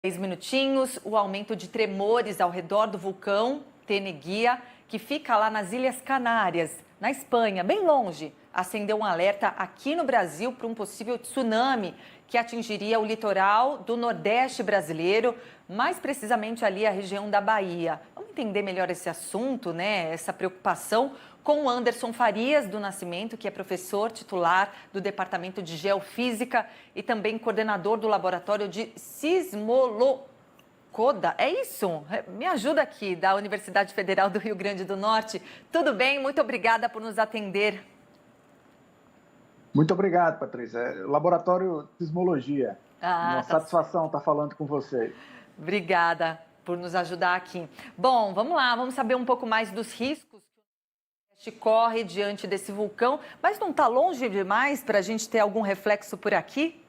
10 minutinhos, o aumento de tremores ao redor do vulcão Teneguía, que fica lá nas Ilhas Canárias, na Espanha, bem longe, acendeu um alerta aqui no Brasil para um possível tsunami que atingiria o litoral do Nordeste brasileiro, mais precisamente ali a região da Bahia. Vamos entender melhor esse assunto, né? Essa preocupação com o Anderson Farias do Nascimento, que é professor titular do Departamento de Geofísica e também coordenador do Laboratório de Sismologia. É isso? Me ajuda aqui, da Universidade Federal do Rio Grande do Norte. Tudo bem? Muito obrigada por nos atender. Muito obrigado, Patrícia. Laboratório de Sismologia. Uma Tá. satisfação estar falando com você. Obrigada por nos ajudar aqui. Bom, vamos lá, vamos saber um pouco mais dos riscos que o Nordeste corre diante desse vulcão, mas não está longe demais para a gente ter algum reflexo por aqui?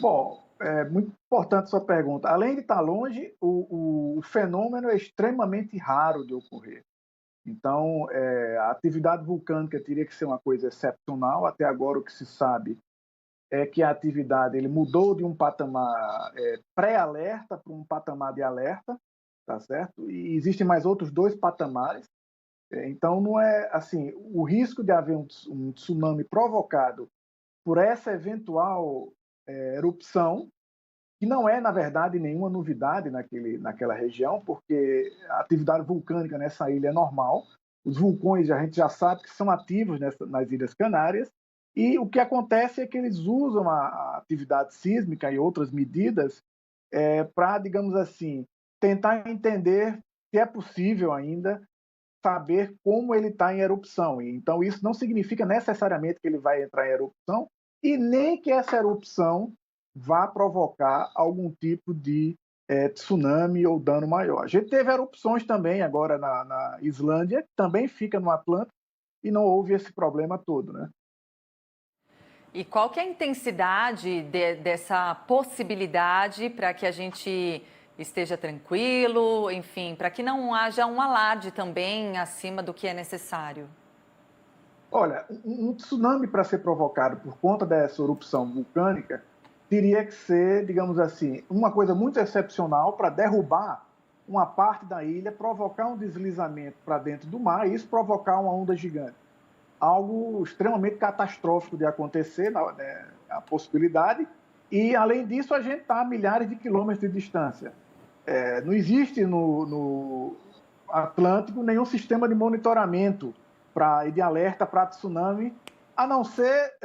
Bom, é muito importante sua pergunta. Além de estar longe, o fenômeno é extremamente raro de ocorrer. Então, a atividade vulcânica teria que ser uma coisa excepcional. Até agora, o que se sabe é que a atividade ele mudou de um patamar pré-alerta para um patamar de alerta, tá certo? E existem mais outros dois patamares. Então, não é assim, o risco de haver um tsunami provocado por essa eventual erupção, que não é, na verdade, nenhuma novidade naquela região, porque a atividade vulcânica nessa ilha é normal. Os vulcões, a gente já sabe que são ativos nas Ilhas Canárias, e o que acontece é que eles usam a atividade sísmica e outras medidas para, digamos assim, tentar entender se é possível ainda saber como ele está em erupção. Então, isso não significa necessariamente que ele vai entrar em erupção e nem que essa erupção vá provocar algum tipo de tsunami ou dano maior. A gente teve erupções também agora na Islândia, que também fica no Atlântico, e não houve esse problema todo, né? E qual que é a intensidade dessa possibilidade para que a gente esteja tranquilo, enfim, para que não haja um alarde também acima do que é necessário? Olha, um tsunami para ser provocado por conta dessa erupção vulcânica teria que ser, digamos assim, uma coisa muito excepcional para derrubar uma parte da ilha, provocar um deslizamento para dentro do mar e isso provocar uma onda gigante. Algo extremamente catastrófico de acontecer, né, a possibilidade, e além disso a gente está a milhares de quilômetros de distância. Não existe no Atlântico nenhum sistema de monitoramento e de alerta para tsunami, a não ser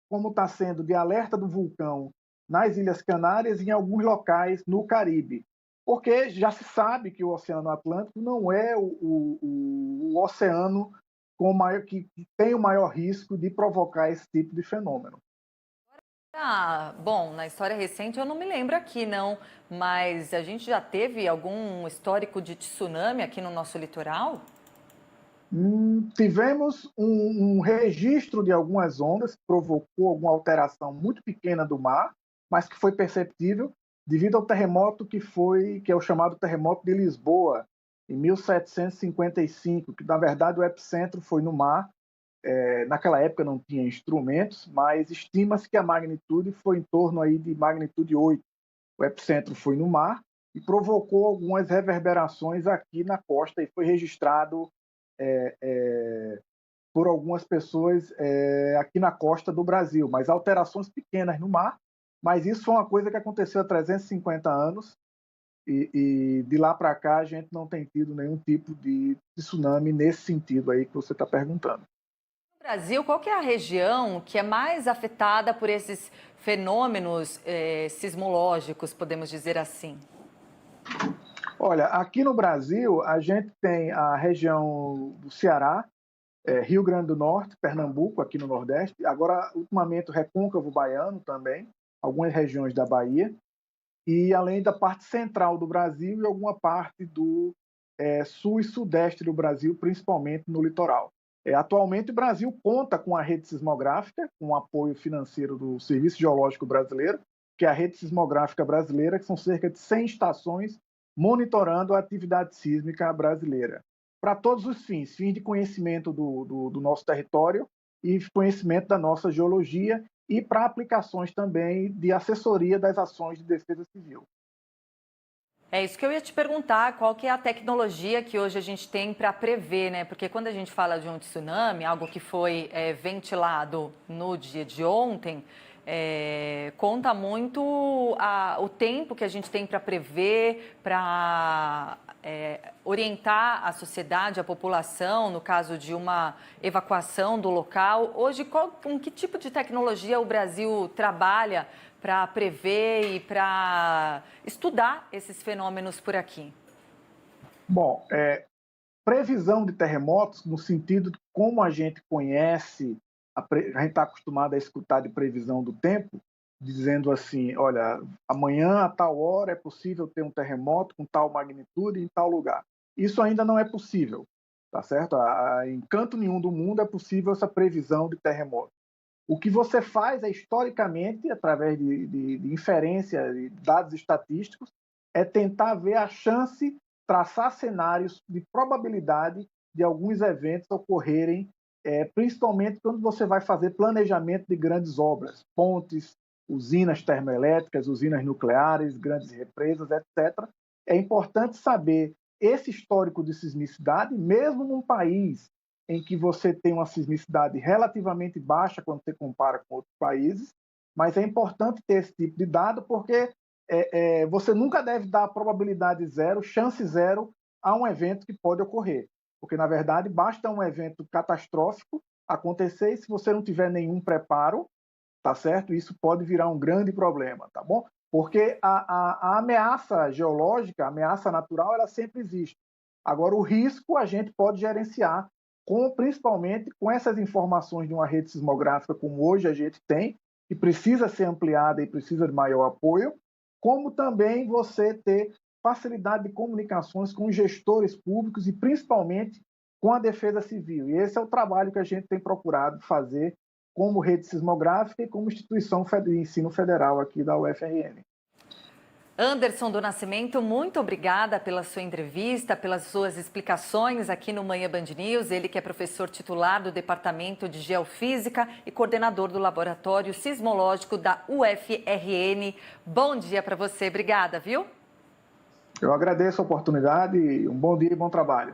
como está sendo de alerta do vulcão nas Ilhas Canárias e em alguns locais no Caribe. Porque já se sabe que o Oceano Atlântico não é o oceano que tem o maior risco de provocar esse tipo de fenômeno. Bom, na história recente eu não me lembro aqui, não, mas a gente já teve algum histórico de tsunami aqui no nosso litoral? Tivemos um registro de algumas ondas que provocou alguma alteração muito pequena do mar, mas que foi perceptível devido ao terremoto que é o chamado terremoto de Lisboa, em 1755, que na verdade o epicentro foi no mar. Naquela época não tinha instrumentos, mas estima-se que a magnitude foi em torno aí de magnitude 8. O epicentro foi no mar e provocou algumas reverberações aqui na costa e foi registrado por algumas pessoas aqui na costa do Brasil, mas alterações pequenas no mar. Mas isso foi uma coisa que aconteceu há 350 anos e de lá para cá a gente não tem tido nenhum tipo de tsunami nesse sentido aí que você está perguntando. No Brasil, qual que é a região que é mais afetada por esses fenômenos sismológicos, podemos dizer assim? Olha, aqui no Brasil a gente tem a região do Ceará, Rio Grande do Norte, Pernambuco, aqui no Nordeste, agora ultimamente o Recôncavo Baiano também, algumas regiões da Bahia, e além da parte central do Brasil e alguma parte do sul e sudeste do Brasil, principalmente no litoral. Atualmente, o Brasil conta com a rede sismográfica, com o apoio financeiro do Serviço Geológico Brasileiro, que é a rede sismográfica brasileira, que são cerca de 100 estações monitorando a atividade sísmica brasileira. Para todos os fins de conhecimento do nosso território e conhecimento da nossa geologia e para aplicações também de assessoria das ações de defesa civil. É isso que eu ia te perguntar, qual que é a tecnologia que hoje a gente tem para prever, né? Porque quando a gente fala de um tsunami, algo que foi ventilado no dia de ontem, conta muito o tempo que a gente tem para prever, para orientar a sociedade, a população, no caso de uma evacuação do local. Hoje, com que tipo de tecnologia o Brasil trabalha para prever e para estudar esses fenômenos por aqui? Bom, previsão de terremotos, no sentido de como a gente conhece, a gente está acostumado a escutar de previsão do tempo, dizendo assim, olha, amanhã a tal hora é possível ter um terremoto com tal magnitude em tal lugar. Isso ainda não é possível, tá certo? Em canto nenhum do mundo é possível essa previsão de terremoto. O que você faz é, historicamente, através de inferência, de dados estatísticos, é tentar ver a chance, traçar cenários de probabilidade de alguns eventos ocorrerem, principalmente quando você vai fazer planejamento de grandes obras, pontes, usinas termoelétricas, usinas nucleares, grandes represas, etc. É importante saber esse histórico de sismicidade, mesmo num país em que você tem uma sismicidade relativamente baixa quando você compara com outros países, mas é importante ter esse tipo de dado porque você nunca deve dar probabilidade zero, chance zero a um evento que pode ocorrer, porque na verdade basta um evento catastrófico acontecer e se você não tiver nenhum preparo, tá certo? Isso pode virar um grande problema, tá bom? Porque a ameaça geológica, a ameaça natural, ela sempre existe. Agora, o risco a gente pode gerenciar principalmente com essas informações de uma rede sismográfica como hoje a gente tem, que precisa ser ampliada e precisa de maior apoio, como também você ter facilidade de comunicações com os gestores públicos e principalmente com a defesa civil. E esse é o trabalho que a gente tem procurado fazer como rede sismográfica e como instituição de ensino federal aqui da UFRN. Anderson do Nascimento, muito obrigada pela sua entrevista, pelas suas explicações aqui no Manhã Band News. Ele que é professor titular do Departamento de Geofísica e coordenador do Laboratório Sismológico da UFRN. Bom dia para você, obrigada, viu? Eu agradeço a oportunidade, um bom dia e bom trabalho.